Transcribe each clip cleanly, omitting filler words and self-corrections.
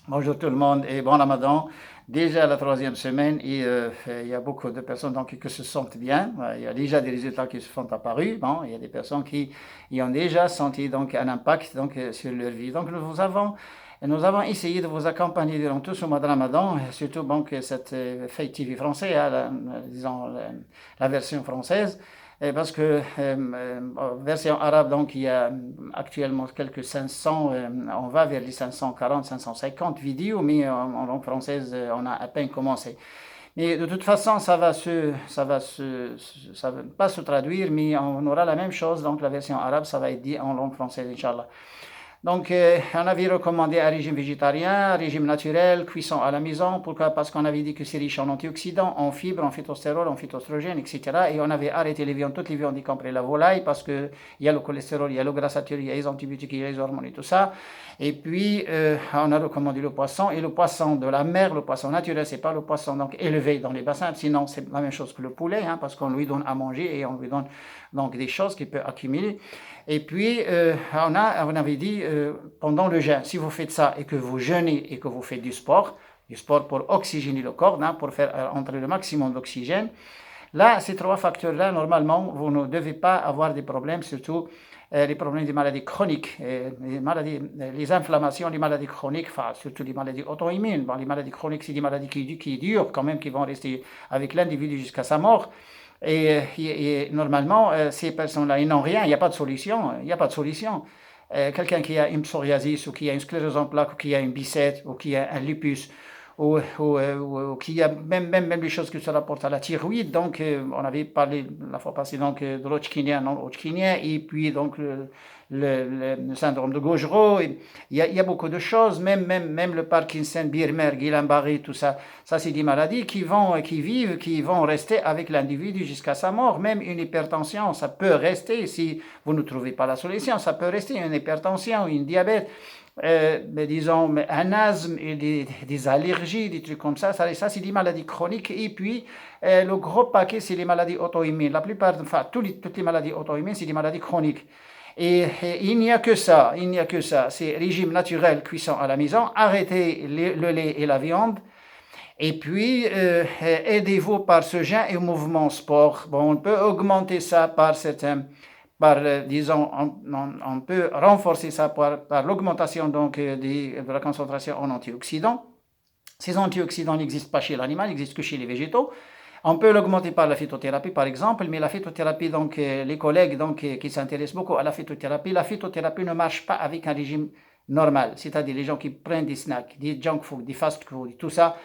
Bonjour tout le monde et bon Ramadan. Déjà la troisième semaine et il y a beaucoup de personnes donc, qui se sentent bien. Il y a déjà des résultats qui se sont apparus. Bon, il y a des personnes qui y ont déjà senti donc, un impact donc, sur leur vie. Donc nous avons essayé de vous accompagner durant tout ce mois de Ramadan, surtout donc, cette Fake TV français, hein, disons la version française. Et parce que version arabe, donc il y a actuellement quelques 500, on va vers les 540, 550 vidéos, mais en langue française, on a à peine commencé. Mais de toute façon, ça va pas se traduire, mais on aura la même chose. Donc la version arabe, ça va être dit en langue française, Inch'Allah. Donc, on avait recommandé un régime végétarien, un régime naturel, cuisson à la maison. Pourquoi? Parce qu'on avait dit que c'est riche en antioxydants, en fibres, en phytostérol, en phytostrogène, etc. Et on avait arrêté les viandes, toutes les viandes, y compris la volaille, parce qu'il y a le cholestérol, il y a le gras saturé, il y a les antibiotiques, il y a les hormones et tout ça. Et puis, on a recommandé le poisson. Et le poisson de la mer, le poisson naturel, c'est pas le poisson donc élevé dans les bassins. Sinon, c'est la même chose que le poulet, hein, parce qu'on lui donne à manger et on lui donne donc des choses qu'il peut accumuler. Et puis, on avait dit pendant le jeûne, si vous faites ça et que vous jeûnez et que vous faites du sport pour oxygéner le corps, hein, pour faire entrer le maximum d'oxygène, là, ces trois facteurs-là, normalement, vous ne devez pas avoir des problèmes, surtout les problèmes des maladies chroniques, les inflammations, les maladies chroniques, enfin, surtout les maladies auto-immunes. Bon, les maladies chroniques, c'est des maladies qui durent quand même, qui vont rester avec l'individu jusqu'à sa mort. Et normalement, ces personnes-là, ils n'ont rien, il n'y a pas de solution. Il n'y a pas de solution. Quelqu'un qui a une psoriasis ou qui a une sclérose en plaques ou qui a une bicette ou qui a un lupus ou qui a même les choses qui se rapportent à la thyroïde. Donc, on avait parlé la fois passée donc, de l'Hodgkinien, non Hodgkinien, et puis donc le syndrome de Gauchereau. Il y a beaucoup de choses, même le Parkinson, Birmer, Guillain-Barré, tout ça. Ça, c'est des maladies qui vont rester avec l'individu jusqu'à sa mort. Même une hypertension, ça peut rester si vous ne trouvez pas la solution. Ça peut rester une hypertension, une diabète. Disons, un asthme et des allergies, des trucs comme ça c'est des maladies chroniques. Et puis, le gros paquet, c'est les maladies auto-immunes. La plupart, enfin, toutes les maladies auto-immunes, c'est des maladies chroniques. Et il n'y a que ça, il n'y a que ça. C'est régime naturel, cuisson à la maison, arrêtez le lait et la viande. Et puis, aidez-vous par ce jeûne et mouvement sport. Bon, on peut augmenter ça par certains disons, on peut renforcer ça par l'augmentation donc de la concentration en antioxydants. Ces antioxydants n'existent pas chez l'animal, ils n'existent que chez les végétaux. On peut l'augmenter par la phytothérapie, par exemple, mais la phytothérapie, donc, les collègues donc, qui s'intéressent beaucoup à la phytothérapie ne marche pas avec un régime normal, c'est-à-dire les gens qui prennent des snacks, des junk food, des fast food, tout ça,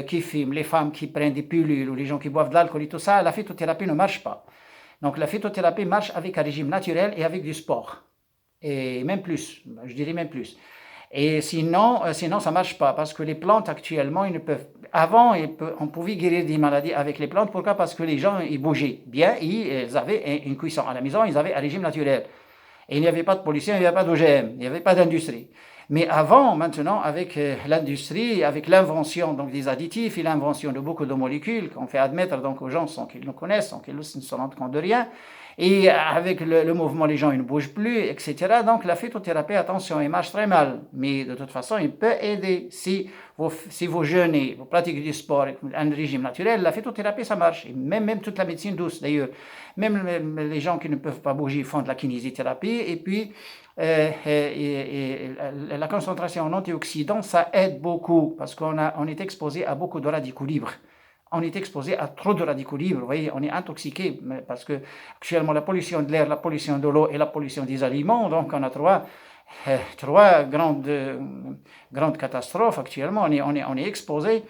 qui fument, les femmes qui prennent des pilules ou les gens qui boivent de l'alcool et tout ça, la phytothérapie ne marche pas. Donc la phytothérapie marche avec un régime naturel et avec du sport. Et même plus, je dirais même plus. Et sinon ça ne marche pas parce que les plantes actuellement, ils ne peuvent. Avant, on pouvait guérir des maladies avec les plantes. Pourquoi? Parce que les gens, ils bougeaient bien, ils avaient une cuisson à la maison, ils avaient un régime naturel. Et il n'y avait pas de pollution, il n'y avait pas d'OGM, il n'y avait pas d'industrie. Mais avant, maintenant, avec l'industrie, avec l'invention donc des additifs et l'invention de beaucoup de molécules qu'on fait admettre donc aux gens sans qu'ils nous connaissent, sans qu'ils ne se rendent compte de rien, et avec le mouvement, les gens ils ne bougent plus, etc. Donc la phytothérapie, attention, il marche très mal, mais de toute façon, il peut aider si vous jeûnez, vous pratiquez du sport, un régime naturel, la phytothérapie, ça marche. Et même toute la médecine douce, d'ailleurs. Même les gens qui ne peuvent pas bouger font de la kinésithérapie. Et puis, la concentration en antioxydants, ça aide beaucoup parce on est exposé à beaucoup de radicaux libres. On est exposé à trop de radicaux libres. Vous voyez, on est intoxiqué parce que actuellement la pollution de l'air, la pollution de l'eau et la pollution des aliments, donc on a trois grandes catastrophes actuellement. On est exposé.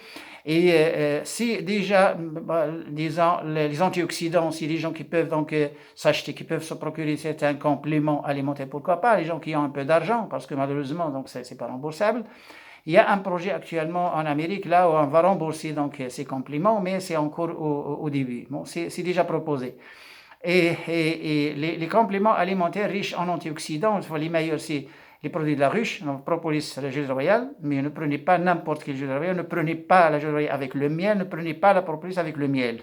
Et si déjà, disons, les antioxydants, si les gens qui peuvent donc s'acheter, qui peuvent se procurer certains compléments alimentaires, pourquoi pas, les gens qui ont un peu d'argent, parce que malheureusement, donc c'est pas remboursable. Il y a un projet actuellement en Amérique, là où on va rembourser donc ces compléments, mais c'est encore au début. Bon, c'est déjà proposé. Et les compléments alimentaires riches en antioxydants, les meilleurs, c'est les produits de la ruche, donc propolis, la gelée royale, mais ne prenez pas n'importe quelle gelée royale, ne prenez pas la gelée royale avec le miel, ne prenez pas la propolis avec le miel.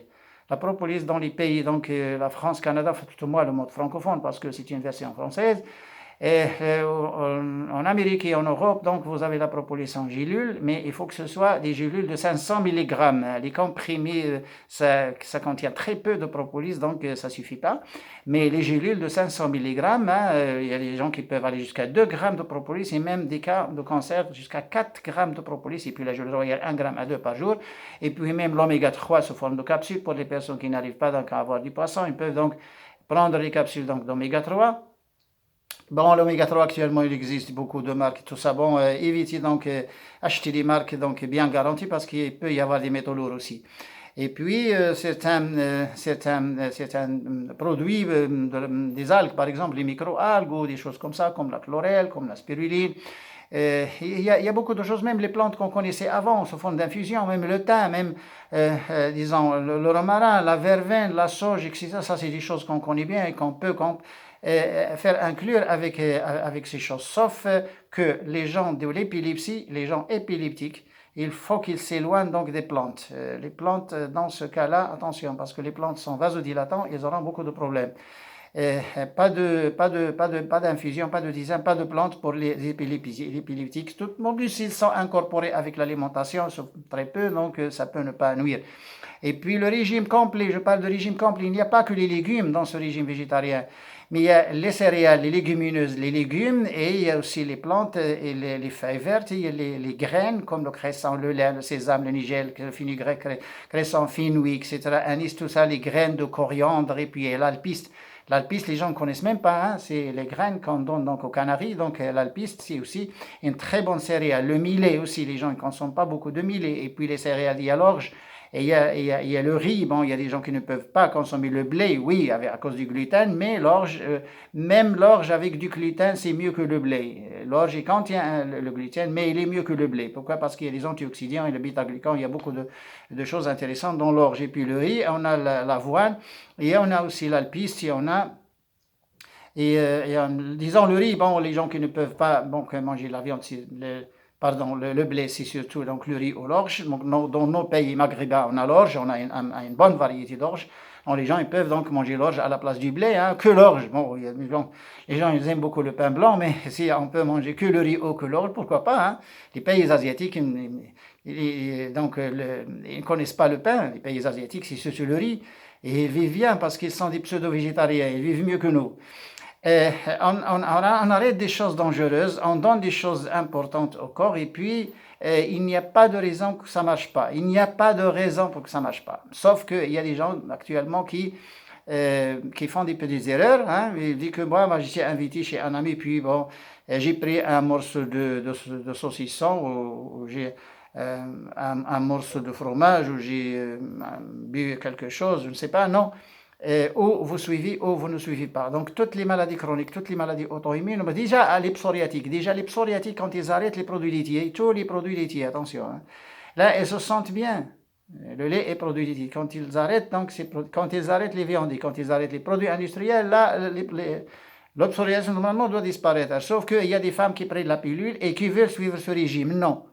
La propolis dans les pays, donc la France, Canada, tout au moins le monde francophone, parce que c'est une version française, Et en Amérique et en Europe, donc vous avez la propolis en gélules, mais il faut que ce soit des gélules de 500 mg. Les comprimés, ça contient très peu de propolis, donc ça ne suffit pas. Mais les gélules de 500 mg, il y a des gens qui peuvent aller jusqu'à 2 grammes de propolis et même des cas de cancer jusqu'à 4 grammes de propolis. Et puis la gelule royale, 1 gramme à 2 par jour. Et puis même l'oméga 3 sous forme de capsules pour les personnes qui n'arrivent pas donc, à avoir du poisson. Ils peuvent donc prendre les capsules d'oméga 3. Bon, l'oméga 3 actuellement, il existe beaucoup de marques, tout ça. Bon, évitez donc acheter des marques donc bien garanties parce qu'il peut y avoir des métaux lourds aussi. Et puis, certains produits des algues, par exemple les micro-algues ou des choses comme ça, comme la chlorelle, comme la spiruline. Il y a beaucoup de choses, même les plantes qu'on connaissait avant, sous forme d'infusion, même le thym, même, disons, le romarin, la verveine, la sauge, etc. Ça, c'est des choses qu'on connaît bien et qu'on peut faire inclure avec ces choses. Sauf que les gens de l'épilepsie, les gens épileptiques, il faut qu'ils s'éloignent donc des plantes. Les plantes, dans ce cas-là, attention, parce que les plantes sont vasodilatants, ils auront beaucoup de problèmes. Pas d'infusion, pas de tisane, pas de plantes pour les épileptiques. Tout, en plus, ils sont incorporés avec l'alimentation, très peu, donc ça peut ne pas nuire. Et puis le régime complet, je parle de régime complet, il n'y a pas que les légumes dans ce régime végétarien, mais il y a les céréales, les légumineuses, les légumes, et il y a aussi les plantes et les feuilles vertes, il y a les graines comme le cresson, le lin, le sésame, le nigel, le fenugrec, cresson, fenouil, etc., anis, tout ça, les graines de coriandre, et puis l'alpiste. L'alpiste, les gens ne connaissent même pas, hein, c'est les graines qu'on donne donc aux Canaries, donc l'alpiste, c'est aussi une très bonne céréale. Le millet aussi, les gens ne consomment pas beaucoup de millet, et puis les céréales, il y a l'orge, et il y a le riz. Bon, il y a des gens qui ne peuvent pas consommer le blé, oui, à cause du gluten, mais l'orge, même l'orge avec du gluten, c'est mieux que le blé. L'orge, il contient le gluten, mais il est mieux que le blé. Pourquoi? Parce qu'il y a des antioxydants et le bêta-glucan, il y a beaucoup de choses intéressantes dans l'orge. Et puis le riz, on a l'avoine, et on a aussi l'alpiste, et on a... disons le riz, bon, les gens qui ne peuvent pas manger la viande, le blé, c'est surtout donc le riz ou l'orge. Donc, dans nos pays maghrébins, on a l'orge, on a une bonne variété d'orge. Donc, les gens ils peuvent donc manger l'orge à la place du blé, hein, que l'orge. Bon, les gens ils aiment beaucoup le pain blanc, mais si on peut manger que le riz ou que l'orge, pourquoi pas, hein? Les pays asiatiques, ils ne connaissent pas le pain. Les pays asiatiques, c'est surtout le riz. Et ils vivent bien parce qu'ils sont des pseudo-végétariens. Ils vivent mieux que nous. On arrête des choses dangereuses, on donne des choses importantes au corps, et puis il n'y a pas de raison que ça ne marche pas. Il n'y a pas de raison pour que ça ne marche pas. Sauf qu'il y a des gens actuellement qui font des petites erreurs. Hein. Il dit que moi j'étais invité chez un ami, puis bon, j'ai pris un morceau de saucisson, ou j'ai un morceau de fromage, ou j'ai bu quelque chose, je ne sais pas, non. Ou vous suivez ou vous ne suivez pas. Donc, toutes les maladies chroniques, toutes les maladies auto-immunes, déjà les psoriatiques, quand ils arrêtent les produits laitiers, tous les produits laitiers, attention, hein, là, elles se sentent bien. Le lait est produit laitier. Quand ils arrêtent, donc, quand ils arrêtent les viandes, quand ils arrêtent les produits industriels, là, le psoriasis, normalement, doit disparaître. Sauf qu'il y a des femmes qui prennent la pilule et qui veulent suivre ce régime. Non.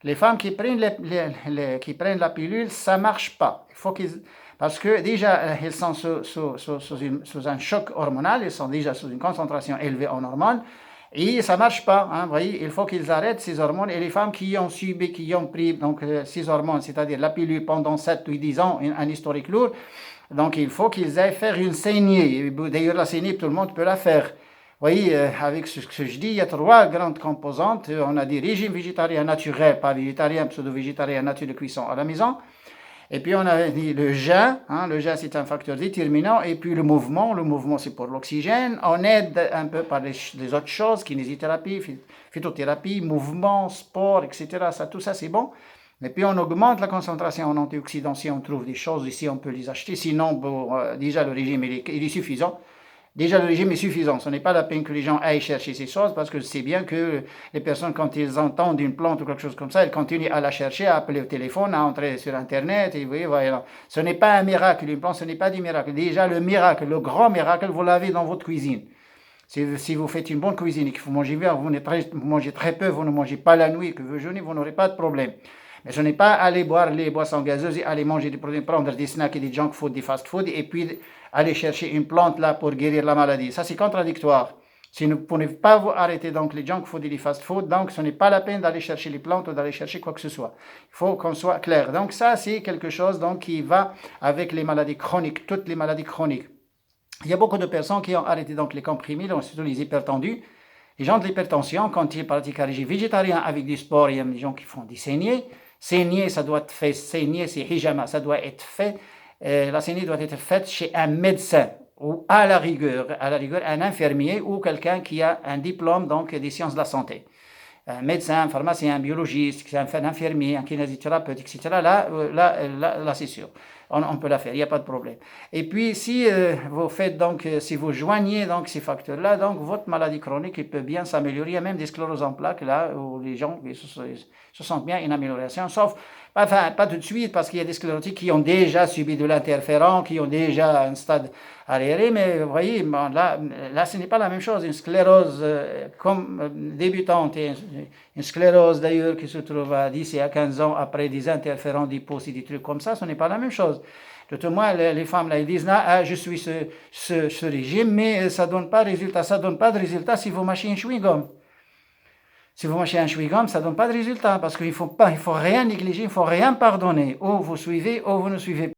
Les femmes qui prennent la pilule, ça ne marche pas. Il faut qu'ils... Parce que déjà, elles sont sous un choc hormonal, elles sont déjà sous une concentration élevée en hormones, et ça ne marche pas. Hein, voyez, il faut qu'ils arrêtent ces hormones. Et les femmes qui ont subi, qui ont pris donc, ces hormones, c'est-à-dire la pilule pendant 7 ou 10 ans, un historique lourd, donc il faut qu'ils aillent faire une saignée. D'ailleurs, la saignée, tout le monde peut la faire. Vous voyez, avec ce que je dis, il y a 3 grandes composantes. On a des régimes végétariens naturels, pas végétariens, pseudo-végétariens, nature de cuisson à la maison. Et puis on a dit le jeûne, hein, le jeûne c'est un facteur déterminant, et puis le mouvement c'est pour l'oxygène, on aide un peu par les autres choses, kinésithérapie, phytothérapie, mouvement, sport, etc. Tout ça c'est bon. Et puis on augmente la concentration en antioxydants si on trouve des choses ici, on peut les acheter, sinon déjà le régime il est suffisant. Déjà, le régime est suffisant. Ce n'est pas la peine que les gens aillent chercher ces choses parce que c'est bien que les personnes, quand ils entendent une plante ou quelque chose comme ça, elles continuent à la chercher, à appeler au téléphone, à entrer sur Internet. Et vous voyez, voilà. Ce n'est pas un miracle. Une plante, ce n'est pas du miracle. Déjà, le miracle, le grand miracle, vous l'avez dans votre cuisine. Si vous faites une bonne cuisine et que vous mangez bien, vous mangez très peu, vous ne mangez pas la nuit, que vous jeûnez, vous n'aurez pas de problème. Mais ce n'est pas aller boire les boissons gazeuses et aller manger des produits, prendre des snacks et des junk food, des fast food, et puis aller chercher une plante là pour guérir la maladie. Ça, c'est contradictoire. Si vous ne pouvez pas vous arrêter donc les junk food et les fast food, donc ce n'est pas la peine d'aller chercher les plantes ou d'aller chercher quoi que ce soit. Il faut qu'on soit clair. Donc ça, c'est quelque chose donc, qui va avec les maladies chroniques, toutes les maladies chroniques. Il y a beaucoup de personnes qui ont arrêté donc les comprimés, donc surtout les hypertendus. Les gens de l'hypertension, quand ils pratiquent un régime végétarien avec du sport, il y a des gens qui font des saignées. Saigner, ça doit être fait, saigner, c'est hijama, ça doit être fait. La saignée doit être faite chez un médecin ou à la rigueur un infirmier ou quelqu'un qui a un diplôme donc des sciences de la santé. Un médecin, un pharmacien, un biologiste, un infirmier, un kinésithérapeute, etc. Là c'est sûr. On peut la faire, il n'y a pas de problème. Et puis, si vous faites donc, si vous joignez donc ces facteurs-là, donc votre maladie chronique il peut bien s'améliorer. Il y a même des scléroses en plaques là où les gens se sentent bien une amélioration, sauf, enfin, pas tout de suite parce qu'il y a des sclérotiques qui ont déjà subi de l'interféron, qui ont déjà un stade arriéré, mais vous voyez, bon, là, ce n'est pas la même chose. Une sclérose comme débutante et une sclérose d'ailleurs qui se trouve à 10 et à 15 ans après des interférons, des pouces et des trucs comme ça, ce n'est pas la même chose. De tout moins, les femmes là, ils disent ah, je suis ce régime, mais ça ne donne pas de résultat. Ça ne donne pas de résultat si vous mâchez un chewing-gum. Si vous mâchez un chewing-gum, ça ne donne pas de résultat parce qu'il ne faut rien négliger, il ne faut rien pardonner. Ou vous suivez ou vous ne suivez pas.